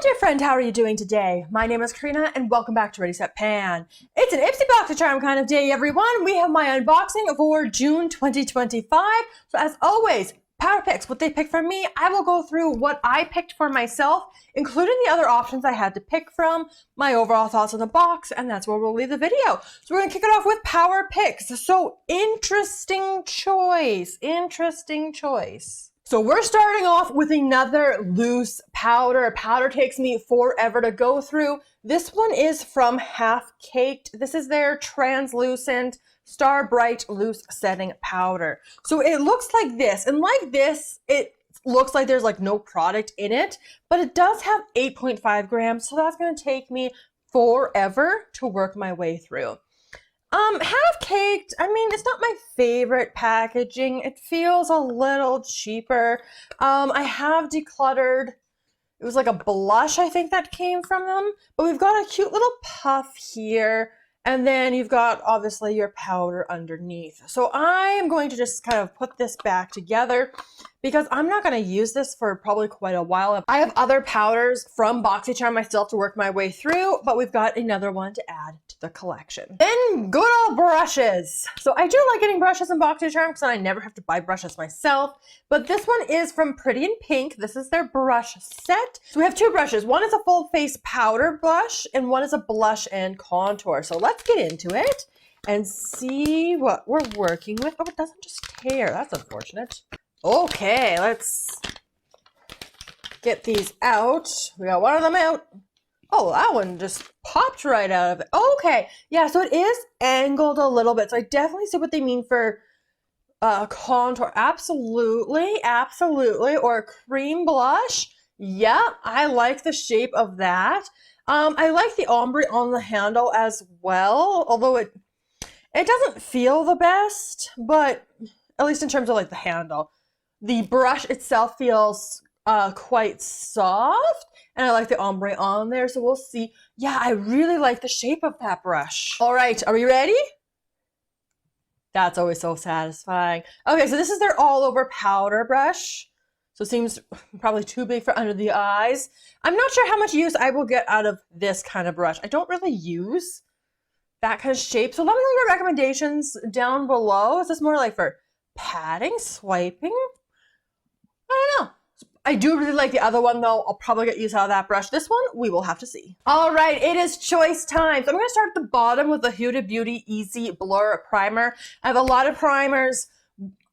dear friend, how are you doing today? My name is Karina and welcome back to Ready Set Pan. It's an Ipsy Boxycharm kind of day, everyone. We have my unboxing for June 2025. So as always, power picks, what they picked for me. I will go through what I picked for myself, including the other options I had to pick from, my overall thoughts on the box, and that's where we'll leave the video. So we're gonna kick it off with power picks. So interesting choice. So we're starting off with another loose powder. Powder takes me forever to go through. This one is from Half Caked. This is their translucent Star Bright loose setting powder. So it looks like this, and like this, it looks like there's like no product in it, but it does have 8.5 grams, so that's gonna take me forever to work my way through. Half Caked, I mean, it's not my favorite packaging. It feels a little cheaper. I have decluttered. It was like a blush, I think, that came from them. But we've got a cute little puff here. And then you've got, obviously, your powder underneath. So I am going to just kind of put this back together because I'm not going to use this for probably quite a while. I have other powders from Boxycharm I still have to work my way through, but we've got another one to add to the collection. Then good old brushes. So I do like getting brushes in Boxycharm because I never have to buy brushes myself, but this one is from Pretty in Pink. This is their brush set. So we have two brushes. One is a full face powder blush and one is a blush and contour. So let's get into it and see what we're working with. Oh, it doesn't just tear. That's unfortunate. Okay, let's get these out. We got one of them out. Oh, that one just popped right out of it. Okay, yeah, so it is angled a little bit. So I definitely see what they mean for contour. Absolutely. Or a cream blush. Yeah, I like the shape of that. I like the ombre on the handle as well, although it doesn't feel the best, but at least in terms of like the handle. The brush itself feels quite soft, and I like the ombre on there, so we'll see. Yeah, I really like the shape of that brush. All right, are we ready? That's always so satisfying. Okay, so this is their all-over powder brush. So it seems probably too big for under the eyes. I'm not sure how much use I will get out of this kind of brush. I don't really use that kind of shape. So let me know your recommendations down below. Is this more like for patting, swiping? I don't know. I do really like the other one though. I'll probably get use out of that brush. This one, we will have to see. All right, it is choice time. So I'm gonna start at the bottom with the Huda Beauty Easy Blur Primer. I have a lot of primers.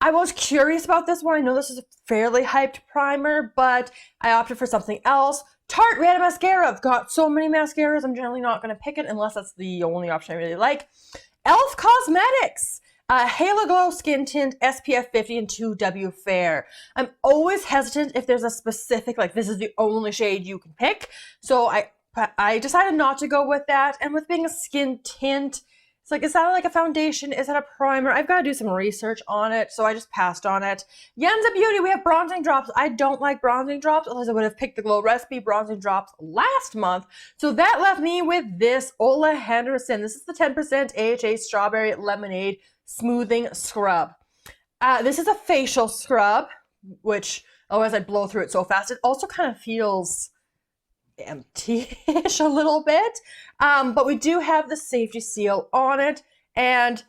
I was curious about this one. I know this is a fairly hyped primer, but I opted for something else. Tarte Red Mascara. I've got so many mascaras, I'm generally not gonna pick it unless that's the only option I really like. e.l.f. Cosmetics. Halo Glow Skin Tint, SPF 50 and 2W Fair. I'm always hesitant if there's a specific, like this is the only shade you can pick. So I decided not to go with that. And with being a skin tint, it's like, is that like a foundation? Is that a primer? I've got to do some research on it, so I just passed on it. Yenza Beauty, we have bronzing drops. I don't like bronzing drops, otherwise I would have picked the Glow Recipe bronzing drops last month. So that left me with this Olehenriksen. This is the 10% AHA Strawberry Lemonade Smoothing Scrub. This is a facial scrub, which otherwise I'd blow through it so fast. It also kind of feels empty-ish a little bit, but we do have the safety seal on it. And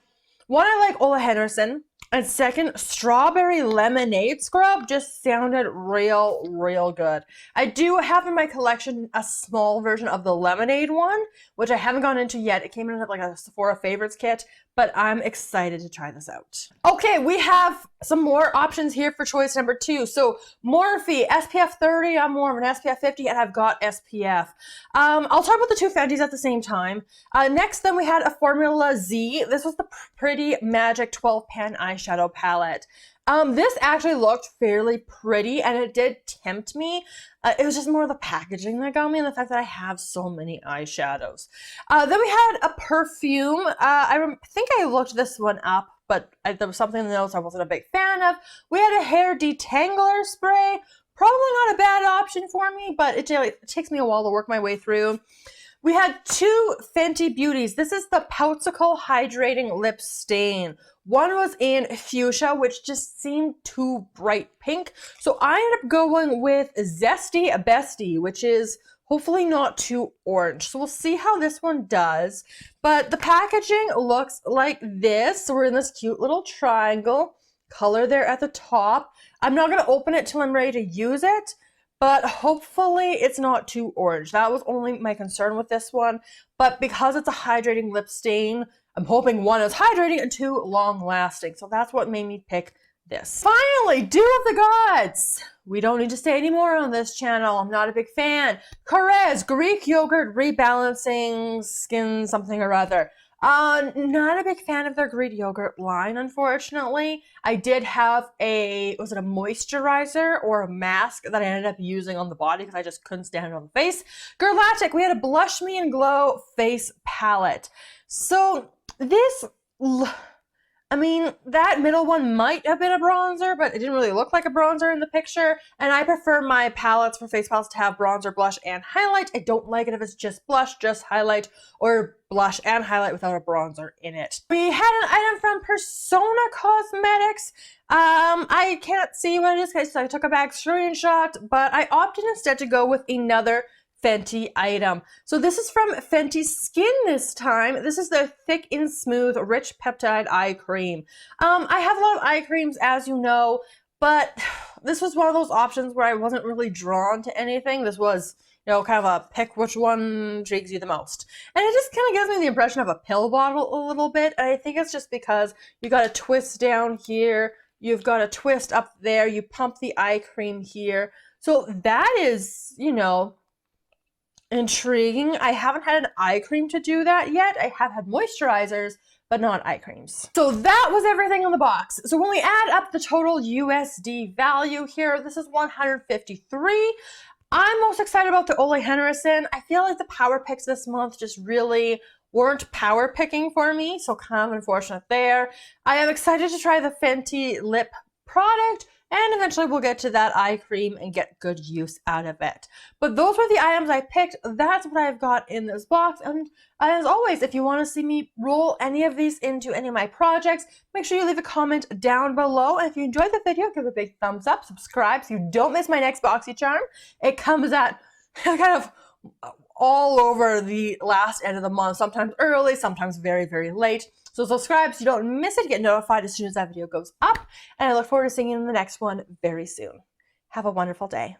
one, I like Olehenriksen, and second, Strawberry Lemonade Scrub just sounded real good. I do have in my collection a small version of the lemonade one, which I haven't gone into yet. It came in like a Sephora Favorites kit, but I'm excited to try this out. Okay, we have some more options here for choice number 2. So Morphe, SPF 30, I'm more of an SPF 50, and I've got SPF. I'll talk about the two Fentys at the same time. Next, then we had a Formula Z. This was the Pretty Magic 12 Pan Eyeshadow Palette. This actually looked fairly pretty, and it did tempt me. It was just more the packaging that got me, and the fact that I have so many eyeshadows. Then we had a perfume. I think I looked this one up, but there was something in the notes I wasn't a big fan of. We had a hair detangler spray. Probably not a bad option for me, but it takes me a while to work my way through. We had two Fenty Beauties. This is the Poutiscle Hydrating Lip Stain. One was in fuchsia, which just seemed too bright pink. So I ended up going with Zesty Bestie, which is Hopefully not too orange. So we'll see how this one does. But the packaging looks like this. So we're in this cute little triangle color there at the top. I'm not going to open it till I'm ready to use it, but hopefully it's not too orange. That was only my concern with this one. But because it's a hydrating lip stain, I'm hoping one is hydrating and two long lasting. So that's what made me pick this. Finally, dew of the gods. We don't need to say any more on this channel. I'm not a big fan. Carez Greek yogurt rebalancing skin something or other. Not a big fan of their Greek yogurt line, unfortunately. I did have was it a moisturizer or a mask that I ended up using on the body because I just couldn't stand it on the face. Gerlatic, we had a Blush Me and Glow face palette. So this, I mean, that middle one might have been a bronzer, but it didn't really look like a bronzer in the picture. And I prefer my palettes for face palettes to have bronzer, blush, and highlight. I don't like it if it's just blush, just highlight, or blush and highlight without a bronzer in it. We had an item from Persona Cosmetics. I can't see what it is because I took a back screenshot, but I opted instead to go with another Fenty item. So this is from Fenty Skin this time. This is the Thick and Smooth Rich Peptide Eye Cream. I have a lot of eye creams, as you know, but this was one of those options where I wasn't really drawn to anything. This was, you know, kind of a pick which one intrigues you the most. And it just kind of gives me the impression of a pill bottle a little bit. And I think it's just because you got a twist down here, you've got a twist up there, you pump the eye cream here. So that is, you know, intriguing. I haven't had an eye cream to do that yet. I have had moisturizers, but not eye creams. So that was everything in the box. So when we add up the total USD value here, this is 153. I'm most excited about the Olehenriksen. I feel like the power picks this month just really weren't power picking for me, so kind of unfortunate there. I am excited to try the Fenty lip product, and eventually we'll get to that eye cream and get good use out of it. But those were the items I picked. That's what I've got in this box. And as always, if you want to see me roll any of these into any of my projects, make sure you leave a comment down below. And if you enjoyed the video, give it a big thumbs up, subscribe so you don't miss my next Boxycharm. It comes at kind of all over the last end of the month, sometimes early, sometimes very, very late. So subscribe so you don't miss it, get notified as soon as that video goes up, and I look forward to seeing you in the next one very soon. Have a wonderful day.